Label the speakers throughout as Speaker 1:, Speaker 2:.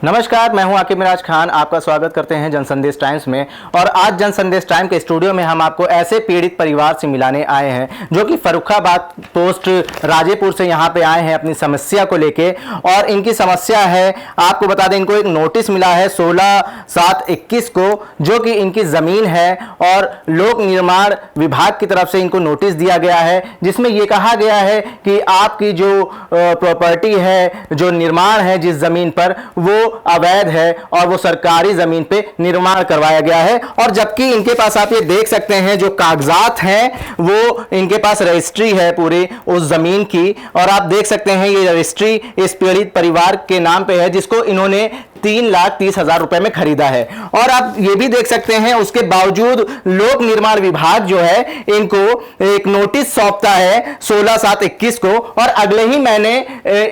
Speaker 1: नमस्कार, मैं हूं आकिब मिराज खान। आपका स्वागत करते हैं जन संदेश टाइम्स में। और आज जन संदेश टाइम के स्टूडियो में हम आपको ऐसे पीड़ित परिवार से मिलाने आए हैं जो कि फर्रुखाबाद पोस्ट राजेपुर से यहां पे आए हैं अपनी समस्या को लेके। और इनकी समस्या है, आपको बता दें, इनको एक नोटिस मिला है 16/7/21 को, जो कि इनकी ज़मीन है और लोक निर्माण विभाग की तरफ से इनको नोटिस दिया गया है, जिसमें यह कहा गया है कि आपकी जो प्रॉपर्टी है, जो निर्माण है जिस ज़मीन पर, वो अवैध है और वो सरकारी जमीन पे निर्माण करवाया गया है। और जबकि इनके पास आप ये देख सकते हैं जो कागजात हैं वो इनके पास रजिस्ट्री है पूरी उस जमीन की। और आप देख सकते हैं ये रजिस्ट्री इस पीड़ित परिवार के नाम पे है, जिसको इन्होंने 3,30,000 रुपए में खरीदा है। और आप ये भी देख सकते हैं उसके बावजूद लोक निर्माण विभाग जो है इनको एक नोटिस सौंपता है 16/7/21 को, और अगले ही महीने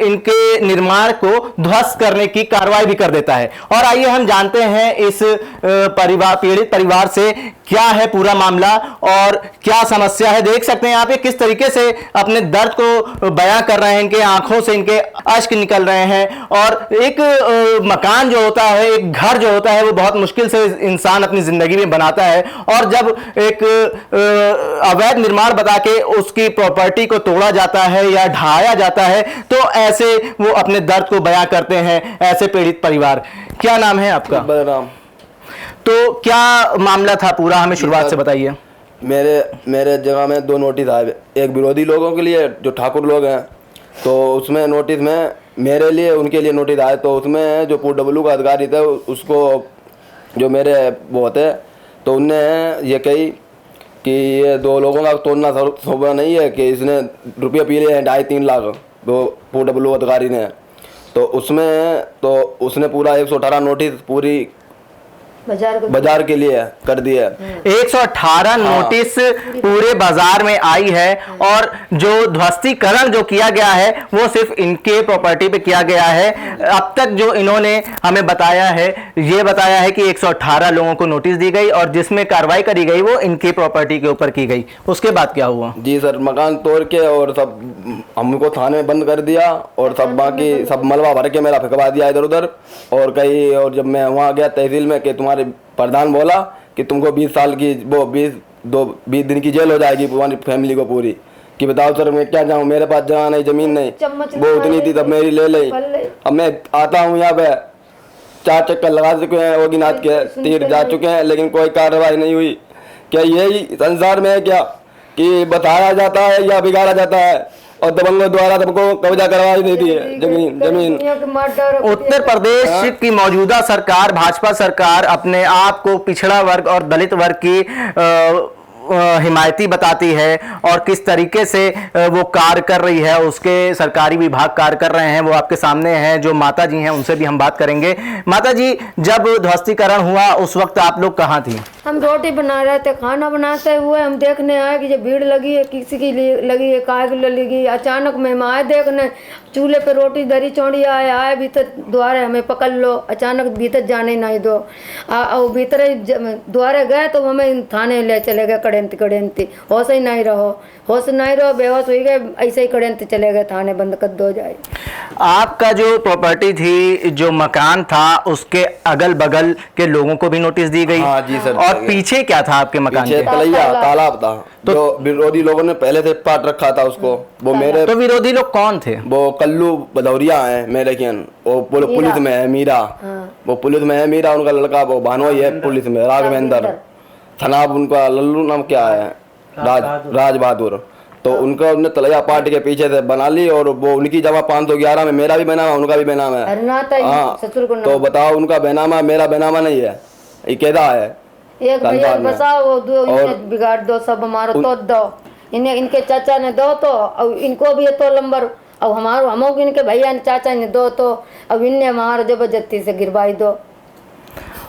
Speaker 1: इनके निर्माण को ध्वस्त करने की कार्रवाई भी कर देता है। और आइए हम जानते हैं इस पीड़ित परिवार से क्या है पूरा मामला और क्या समस्या है। देख सकते हैं आप ये किस तरीके से अपने दर्द को बयां कर रहे हैं, इनके आंखों से इनके अश्क निकल रहे हैं। और एक मकान जो होता है, एक घर जो होता है, वो बहुत मुश्किल से इंसान अपनी जिंदगी में बनाता है। और जब एक अवैध निर्माण बता के उसकी प्रॉपर्टी को तोड़ा जाता है या ढाया जाता है, तो ऐसे वो अपने दर्द को बयां करते हैं ऐसे पीड़ित परिवार। क्या नाम है आपका?
Speaker 2: बलराम।
Speaker 1: तो क्या मामला था पूरा, हमें शुरुआत से बताइए।
Speaker 2: मेरे जगह में 2 नोटिस आए, एक विरोधी लोगों के लिए जो ठाकुर लोग हैं, तो उसमें नोटिस में मेरे लिए उनके लिए नोटिस आए। तो उसमें जो PW का अधिकारी थे उसको जो मेरे वो होते, तो उनने ये कही कि ये 2 लोगों का तोड़ना शोभा नहीं है कि इसने रुपये पी लिए हैं 2.5-3 लाख वो PW अधिकारी ने। तो उसने पूरा 118 नोटिस पूरी बाजार के लिए कर दिया है।
Speaker 1: 118 नोटिस पूरे बाजार में आई है। और जो ध्वस्तीकरण जो किया गया है वो सिर्फ इनके प्रॉपर्टी पे किया गया है। अब तक जो इन्होंने हमें बताया है, ये बताया है कि 118 लोगों को नोटिस दी गई और जिसमें कार्रवाई करी गई वो इनकी प्रॉपर्टी के ऊपर की गई। उसके बाद क्या हुआ?
Speaker 2: जी सर, मकान तोड़ के और सब हमको थाने में बंद कर दिया और सब बाकी सब मलबा भर के मेरा फेंकवा दिया इधर उधर। और कहीं, और जब मैं वहाँ गया तहसील में कि तुम्हारे प्रधान बोला कि तुमको 20 साल की वो 20 दिन की जेल हो जाएगी तुम्हारी फैमिली को पूरी। कि बताओ सर मैं क्या जाऊँ, मेरे पास जगह नहीं, जमीन नहीं, वो उतनी थी तब मेरी ले ली। अब मैं आता हूँ यहाँ पे 4 चक्कर लगा चुके हैं, ओगीनाथ के तीर जा चुके हैं, लेकिन कोई कार्रवाई नहीं हुई। क्या यही संसार में है क्या कि बताया जाता है या बिगाड़ा जाता है और दबंगों द्वारा तुमको कब्जा करवा देती है जमीन।
Speaker 1: उत्तर प्रदेश की मौजूदा सरकार, भाजपा सरकार, अपने आप को पिछड़ा वर्ग और दलित वर्ग की हिमायती बताती है और किस तरीके से वो कार्य कर रही है, उसके सरकारी विभाग कार्य कर रहे हैं, वो आपके सामने हैं। जो माता जी हैं उनसे भी हम बात करेंगे। माता जी, जब ध्वस्तीकरण हुआ उस वक्त आप लोग कहाँ थी?
Speaker 3: हम रोटी बना रहे थे, खाना बनाते हुए हम देखने आए कि ये भीड़ लगी है, किसी की लगी है, काय की लगी। अचानक मेहमान आए देखने, चूल्हे पे रोटी दरी चौड़ी आए भीतर द्वारे हमें पकड़ लो, अचानक भीतर जाने नहीं दो। भीतर द्वारे गए तो हमें थाने ले चले गए। कड़ेंती होश ही नहीं रहो, बेहोश हो गए, ऐसे ही कड़ेंती चले गए थाने, बंद कर दो जाए।
Speaker 1: आपका जो प्रॉपर्टी थी, जो मकान था, उसके अगल बगल के लोगों को भी नोटिस दी गई?
Speaker 2: हाँ जी सर।
Speaker 1: और पीछे क्या था आपके मकान के?
Speaker 2: तालाब था। तो विरोधी लोगों ने पहले से पाट रखा था उसको। वो मेरे
Speaker 1: तो विरोधी लोग कौन थे?
Speaker 2: वो कल्लू भदौरिया है मेरे कियन, वो पुलिस में है, मीरा। वो पुलिस में है, मीरा उनका लड़का, वो भानोई है पुलिस में, राघवेंद्र थनाब उनका, लल्लू नाम क्या है, राज बहादुर। तो उनका उन्होंने तलैया पार्टी के पीछे से बना ली और वो उनकी जगह 511 में मेरा भी बेनामा, उनका भी बेनामा है। हाँ, तो बताओ, उनका बेनामा मेरा बेनामा नहीं है, ये कैदा है।
Speaker 3: एक भैया बसाओ, वो बिगाड़ दो सब हमारा, तो दो इन्हें, इनके चाचा ने दो तो अब इनको भी तो नंबर, अब हमारो हम इनके भैया ने चाचा ने दो तो अब इनने हमारा जबरदस्ती से गिरवाई दो।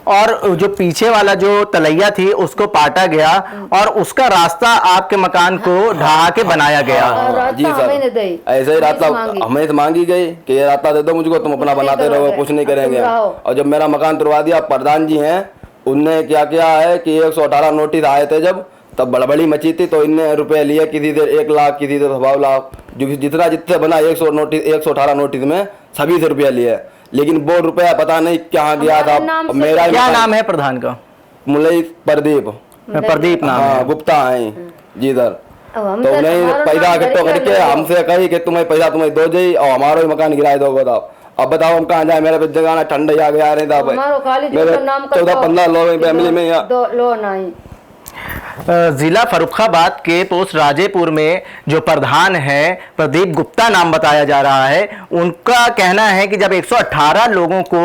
Speaker 1: और जो पीछे वाला जो तलैया थी उसको पाटा गया और उसका रास्ता आपके मकान को ढहा के बनाया गया।
Speaker 2: जी सर, ऐसे ही रास्ता हमें से मांगी गई कि ये रास्ता दे दो मुझको, तुम अपना बनाते रहो, कुछ नहीं करेंगे। और जब मेरा मकान तुड़वा दिया, प्रधान जी हैं, उनने क्या किया है कि 118 नोटिस आए थे जब, तब बड़बड़ी मची थी, तो इनने रुपए लिए, किसी से 1 लाख, किसी से 1.25 लाख, जो जितना जितने बना 118 नोटिस में सभी से रुपया लिए। लेकिन वो रुपया पता नहीं कहाँ गया था।
Speaker 3: हमारे नाम से
Speaker 2: मेरा ही
Speaker 1: क्या
Speaker 2: मकान-
Speaker 1: नाम है प्रधान का?
Speaker 2: मुलई प्रदीप,
Speaker 1: प्रदीप नाम है।
Speaker 2: हाँ गुप्ता है जी सर।
Speaker 3: अब हम
Speaker 2: तो उन्हें
Speaker 3: हमारा
Speaker 2: पैसा
Speaker 3: नाम
Speaker 2: इकट्ठो
Speaker 3: गरीब
Speaker 2: करके
Speaker 3: है,
Speaker 2: हमसे कही कि तुम्हें पैसा तुम्हें दो जाई और हमारा ही मकान गिराए दो। बताओ अब बताओ हम कहाँ जाए, मेरे पे जगह ठंड आ गया नहीं था।
Speaker 3: हमारो खाली
Speaker 2: मेरे
Speaker 3: जो नाम का
Speaker 2: 14-15 लोग हैं फैमिली में यहाँ।
Speaker 3: दो लो नहीं।
Speaker 1: जिला फर्रुखाबाद के पोस्ट राजेपुर में जो प्रधान है प्रदीप गुप्ता नाम बताया जा रहा है, उनका कहना है कि जब 118 लोगों को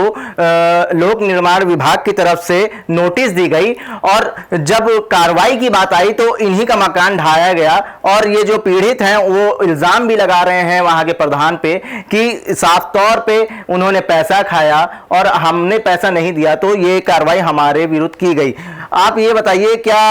Speaker 1: लोक निर्माण विभाग की तरफ से नोटिस दी गई और जब कार्रवाई की बात आई तो इन्हीं का मकान ढाया गया। और ये जो पीड़ित हैं वो इल्जाम भी लगा रहे हैं वहां के प्रधान पे कि साफ तौर पे उन्होंने पैसा खाया और हमने पैसा नहीं दिया तो ये कार्रवाई हमारे विरुद्ध की गई। आप ये बताइए क्या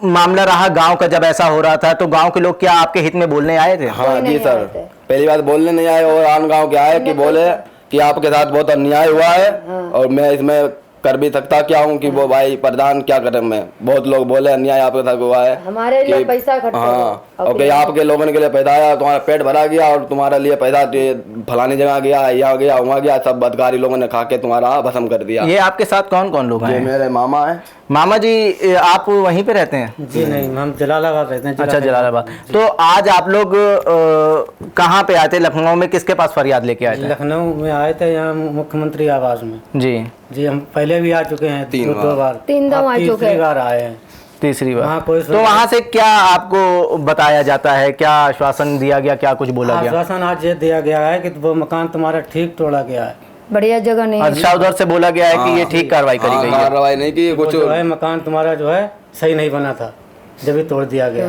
Speaker 1: मामला रहा गांव का? जब ऐसा हो रहा था तो गांव के लोग क्या आपके हित में बोलने आए थे?
Speaker 2: हाँ
Speaker 3: कोई
Speaker 2: जी
Speaker 3: नहीं
Speaker 2: सर,
Speaker 3: आए थे।
Speaker 2: पहली बात बोलने नहीं आए और आन गांव के आए कि बोले कि आपके साथ बहुत अन्याय हुआ है और मैं इसमें कर भी सकता क्या हूँ कि वो भाई प्रधान क्या करें मैं। बहुत लोग बोले अन्याय आपके साथ हुआ है,
Speaker 3: हमारे लिए
Speaker 2: कि-
Speaker 3: पैसा इकट्ठा
Speaker 2: हाँ
Speaker 3: करो।
Speaker 2: और कि आपके लोगों के लिए पैसा आया, तुम्हारा पेट भरा गया और तुम्हारे लिए पैसा फलानी जगह गया, यहाँ गया वहाँ गया, सब अधिकारी लोगों ने खा के तुम्हारा भस्म कर दिया।
Speaker 1: ये आपके साथ कौन कौन लोग
Speaker 2: ये
Speaker 1: हैं?
Speaker 2: मेरे मामा है।
Speaker 1: मामा जी आप वहीं पे रहते हैं?
Speaker 4: जी नहीं, हम जलालाबाद रहते हैं।
Speaker 1: अच्छा जलालाबाद। तो आज आप लोग कहाँ पे आए थे? लखनऊ में किसके पास फरियाद लेके आए थे?
Speaker 4: लखनऊ में आए थे, यहाँ मुख्यमंत्री आवास में।
Speaker 1: जी
Speaker 4: जी हम पहले भी आ चुके हैं,
Speaker 2: तीन
Speaker 4: दो बार,
Speaker 3: तीन दम
Speaker 4: अब
Speaker 3: आ चुके
Speaker 4: तीसरी
Speaker 3: हैं।
Speaker 4: बार आए हैं।
Speaker 1: तीसरी
Speaker 4: वहाँ
Speaker 1: बार।
Speaker 4: कोई
Speaker 1: तो वहां से क्या आपको बताया जाता है, क्या आश्वासन दिया गया, क्या कुछ बोला गया?
Speaker 4: आश्वासन आज ये दिया गया है कि वो मकान तुम्हारा ठीक तोड़ा गया है।
Speaker 3: बढ़िया जगह नहीं है।
Speaker 1: अच्छा उधर से बोला गया है कि ये ठीक कार्रवाई करी
Speaker 2: हाँ,
Speaker 1: गई है।
Speaker 2: कार्रवाई नहीं की
Speaker 4: वो
Speaker 2: कुछ।
Speaker 4: जो है मकान तुम्हारा जो है सही नहीं बना था जब ही तोड़ दिया गया।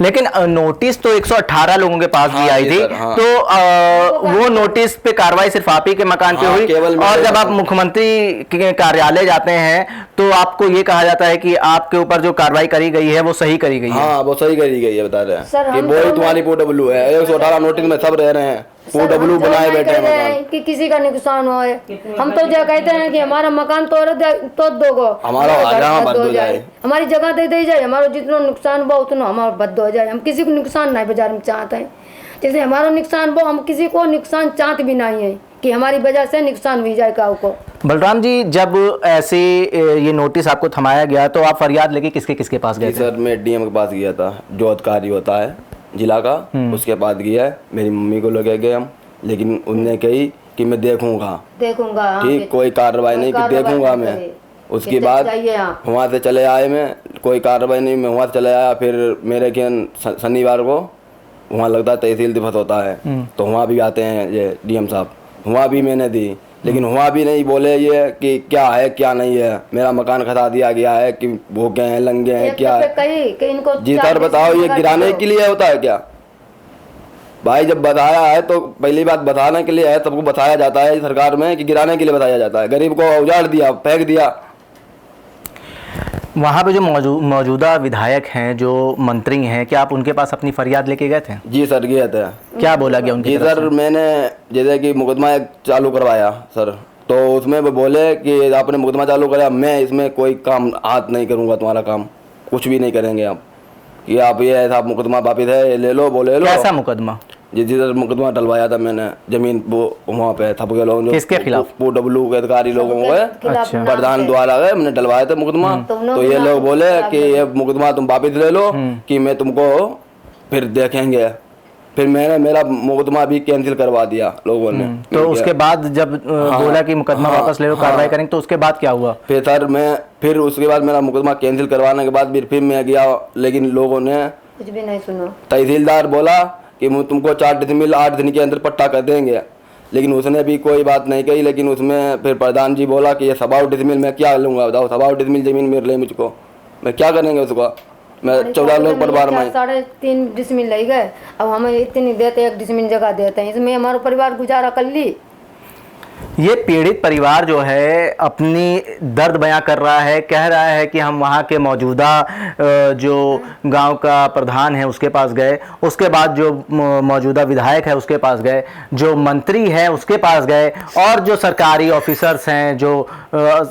Speaker 1: लेकिन नोटिस तो 118 लोगों के पास भी
Speaker 2: हाँ,
Speaker 1: आई
Speaker 2: जी
Speaker 1: थी।
Speaker 2: सर, हाँ।
Speaker 1: तो वो नोटिस पे कार्रवाई सिर्फ आप ही के मकान पे
Speaker 2: हाँ,
Speaker 1: हुई
Speaker 2: केवल
Speaker 1: और
Speaker 2: मेरे
Speaker 1: जब आप
Speaker 2: मकान-
Speaker 1: मुख्यमंत्री के कार्यालय जाते हैं तो आपको ये कहा जाता है कि आपके ऊपर जो कार्रवाई करी गई है वो सही करी गई है।
Speaker 2: हाँ वो सही करी गई है, बता रहे
Speaker 3: सर,
Speaker 2: हैं कि
Speaker 3: हम
Speaker 2: वो ही
Speaker 3: तो-
Speaker 2: तुम्हारी PW है। 118 नोटिस में सब रह रहे हैं, PW
Speaker 3: हम तो
Speaker 2: बनाए
Speaker 3: नहीं
Speaker 2: बैठे हैं
Speaker 3: कह रहे
Speaker 2: मकान।
Speaker 3: हैं कि किसी का नुकसान हो है। हम तो जो कहते हैं कि हमारा मकान तोड़ दोगो,
Speaker 2: हमारा
Speaker 3: घर
Speaker 2: आजा
Speaker 3: बंद
Speaker 2: बंद हो जाए।
Speaker 3: हमारी जगह दे दी जाए, हमारा जितना नुकसान हुआ उतना हमारा बंद हो जाए। हम किसी को नुकसान नहीं बाजार में चाहते हैं। जैसे हमारा नुकसान वो, हम किसी को नुकसान चाहते भी नहीं है कि हमारी वजह से नुकसान हुई जाए काऊ को।
Speaker 1: बलराम जी जब ऐसे ये नोटिस आपको थमाया गया तो आप फरियाद लेके किसके किसके पास गए
Speaker 2: जी
Speaker 1: थे?
Speaker 2: सर मैं DM के पास गया था, जो अधिकारी होता है जिला का, उसके पास गया है। मेरी मम्मी को लेके गए हम, लेकिन उनने कही कि मैं देखूंगा,
Speaker 3: देखूंगा हाँ,
Speaker 2: ठीक कोई कार्रवाई नहीं कि
Speaker 3: कार्रवाई
Speaker 2: देखूंगा
Speaker 3: नहीं
Speaker 2: मैं।
Speaker 3: करे।
Speaker 2: उसके
Speaker 3: जितने
Speaker 2: बाद
Speaker 3: चाहिए आप।
Speaker 2: वहाँ से चले आए, मैं कोई कार्रवाई नहीं, मैं वहाँ से चले आया। फिर मेरे के शनिवार को वहाँ लगता है तहसील दिवस होता है, तो वहाँ भी आते हैं ये DM साहब, वहाँ भी मैंने दी, लेकिन वहाँ भी नहीं बोले ये कि क्या है क्या नहीं है। मेरा मकान खसा दिया गया है कि भूखे हैं लंगे हैं
Speaker 3: एक
Speaker 2: क्या
Speaker 3: तो
Speaker 2: है।
Speaker 3: फिर कही कि इनको
Speaker 2: जी सर
Speaker 3: 40
Speaker 2: बताओ ये
Speaker 3: जगह
Speaker 2: गिराने
Speaker 3: दो।
Speaker 2: के लिए होता है क्या? भाई जब बताया है तो पहली बात बताने के लिए है, सबको बताया जाता है सरकार में कि गिराने के लिए बताया जाता है। गरीब को उजाड़ दिया, फेंक दिया।
Speaker 1: वहाँ पे जो मौजूदा विधायक हैं, जो मंत्री हैं, क्या आप उनके पास अपनी फरियाद लेके गए थे?
Speaker 2: जी सर गए थे।
Speaker 1: क्या बोला गया उनकी
Speaker 2: जी
Speaker 1: तरफ
Speaker 2: सर मैंने जैसे कि मुकदमा एक चालू करवाया सर, तो उसमें वो बोले कि आपने मुकदमा चालू कराया, मैं इसमें कोई काम हाथ नहीं करूँगा, तुम्हारा काम कुछ भी नहीं करेंगे आप, कि आप ये ऐसा मुकदमा वापिस है, ये ले लो वो ले लो।
Speaker 1: कैसा मुकदमा?
Speaker 2: जी सर मुकदमा डलवाया था मैंने, जमीन वो वहाँ पे थप के लोग
Speaker 1: किसके खिलाफ?
Speaker 2: PW के अधिकारी लोगों
Speaker 3: खिलाफ
Speaker 2: को
Speaker 1: अच्छा।
Speaker 3: नाम
Speaker 2: प्रधान
Speaker 3: से।
Speaker 2: द्वारा गए, मैंने डलवाया था मुकदमा।
Speaker 3: तुम
Speaker 2: तो
Speaker 3: लोग
Speaker 2: ये
Speaker 3: खिलाफ-
Speaker 2: लोग बोले
Speaker 3: खिलाफ
Speaker 2: कि ये मुकदमा तुम वापिस ले लो कि मैं तुमको फिर देखेंगे। फिर मैंने मेरा मुकदमा भी कैंसिल करवा दिया लोगों ने।
Speaker 1: तो उसके बाद जब बोला कि मुकदमा
Speaker 2: हाँ,
Speaker 1: वापस ले लो, कार्रवाई करेंगे, तो उसके बाद क्या हुआ?
Speaker 2: फिर सर फिर उसके बाद मेरा मुकदमा कैंसिल करवाने के बाद फिर मैं गया, लेकिन लोगों ने
Speaker 3: कुछ भी नहीं सुनो।
Speaker 2: तहसीलदार बोला कि वो तुमको 4 डिसमिल 8 दिन के अंदर पट्टा कर देंगे, लेकिन उसने भी कोई बात नहीं कही। लेकिन उसमें फिर प्रधान जी बोला कि ये 7 डिसमिल मैं क्या लूँगा, बताओ 7 डिसमिल जमीन मिल रही मुझको, मैं क्या करेंगे उसको। मैं 14 लोग परिवार में
Speaker 3: 3.5 डिसमिल ले गए, अब हमें इतनी देते 1 डिसमिल जगह देते हैं, इसमें हमारा परिवार गुजारा कर ली।
Speaker 1: ये पीड़ित परिवार जो है अपनी दर्द बयां कर रहा है, कह रहा है कि हम वहाँ के मौजूदा जो गांव का प्रधान है उसके पास गए, उसके बाद जो मौजूदा विधायक है उसके पास गए, जो मंत्री है उसके पास गए, और जो सरकारी ऑफिसर्स हैं, जो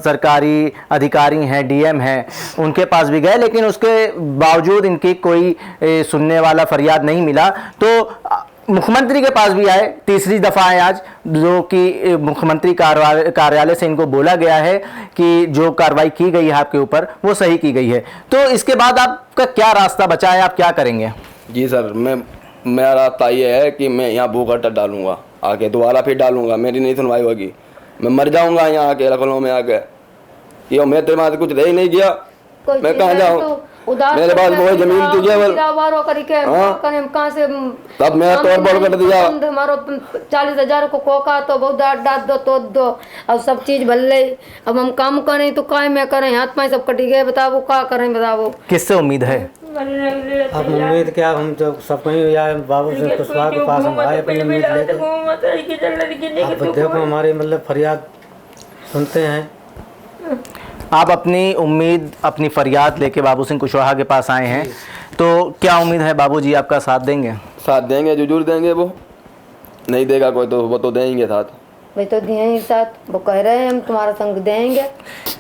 Speaker 1: सरकारी अधिकारी हैं, DM हैं, उनके पास भी गए, लेकिन उसके बावजूद इनकी कोई सुनने वाला फरियाद नहीं मिला। तो मुख्यमंत्री के पास भी आए, तीसरी दफ़ा है आज, जो कि मुख्यमंत्री कार्यालय से इनको बोला गया है कि जो कार्रवाई की गई है आपके ऊपर वो सही की गई है। तो इसके बाद आपका क्या रास्ता बचा है, आप क्या करेंगे?
Speaker 2: जी सर, मेरा रास्ता ये है कि मैं यहाँ भूख हड़ताल डालूंगा, आके दोबारा फिर डालूंगा, मेरी नहीं सुनवाई होगी, मैं मर जाऊंगा यहाँ आके लखनऊ में आके। ये मैं तेरे माथे कुछ रह ही नहीं किया, मैं कहाँ जाऊँ? मेरे पास वो जमीन थी केवल,
Speaker 3: कहाँ से
Speaker 2: तब मेरा तोड़ फोड़ कर दिया।
Speaker 3: हमारो 40,000 को कोका तो बहुत डांट दो तो दो, अब सब चीज भल रही, अब हम काम करें तो काय में करें, हाथ पाँव सब कटी गए, बताओ क्या करें बताओ।
Speaker 1: किससे उम्मीद है?
Speaker 4: अब उम्मीद क्या, हम जो सब कहीं या बाबू से कुशवाहा के पास हम आए अपनी उम्मीद लेके। अब देखो हमारी मतलब फरियाद सुनते हैं।
Speaker 1: आप अपनी उम्मीद, अपनी फरियाद लेके बाबू सिंह कुशवाहा के पास आए हैं, तो क्या उम्मीद है बाबूजी आपका साथ देंगे?
Speaker 2: साथ देंगे, जरूर देंगे, वो नहीं देगा कोई तो वो तो देंगे साथ।
Speaker 3: भाई तो दिए ही साथ, वो कह रहे हैं हम तुम्हारा संग देंगे।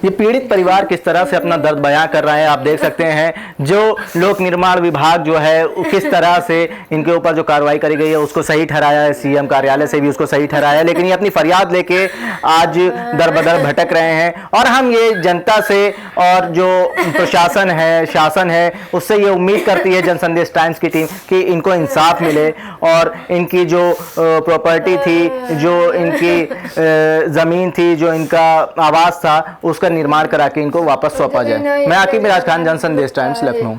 Speaker 1: ये पीड़ित परिवार किस तरह से अपना दर्द बयां कर रहा है आप देख सकते हैं। जो लोक निर्माण विभाग जो है किस तरह से इनके ऊपर जो कार्रवाई करी गई है उसको सही ठहराया है, सीएम कार्यालय से भी उसको सही ठहराया है, लेकिन ये अपनी फरियाद लेके आज दर बदर भटक रहे हैं। और हम ये जनता से और जो प्रशासन है, शासन है, उससे ये उम्मीद करती है जनसंदेश टाइम्स की टीम कि इनको इंसाफ मिले और इनकी जो प्रॉपर्टी थी, जो इनकी ज़मीन थी, जो इनका आवास था, उसका निर्माण करा के इनको वापस सौंपा जाए। मैं आकिब मिराज खान, जनसंदेश टाइम्स, लखनऊ।